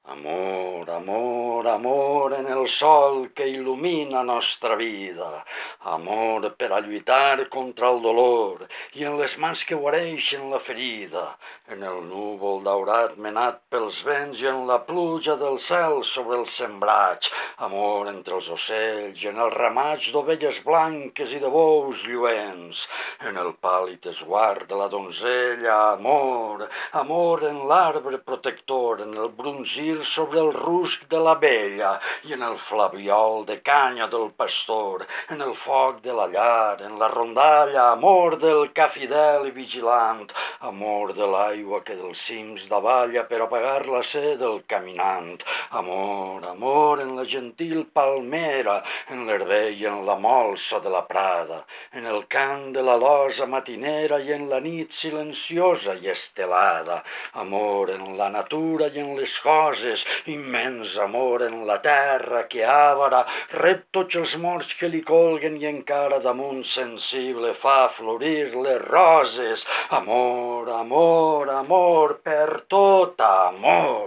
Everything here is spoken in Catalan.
Amor, amor, amor en el sol que il·lumina nostra vida. Amor per a lluitar contra el dolor i en les mans que guareixen la ferida. En el núvol daurat menat pels vents i en la pluja del cel sobre els sembrats. Amor entre els ocells i en els ramats d'ovelles blanques i de bous lluents. En el pàl·lid esguard de la donzella, amor, amor en l'arbre protector, en el brunzir sobre el rusc de l'abella i en el flabiol de canya del pastor, en el foc de la llar, en la rondalla, amor del ca fidel i vigilant, amor de l'aigua que dels cims davalla per apagar la set del caminant, amor, amor en la gentil palmera, en l'herber i en la molsa de la prada, en el cant de l'alosa matinera i en la nit silenciosa i estelada, amor en la natura i en les coses, immens amor en la terra que àvara rep tots els morts que li colguen i encara damunt sensible fa florir les roses. Amor, amor, amor, per tot amor.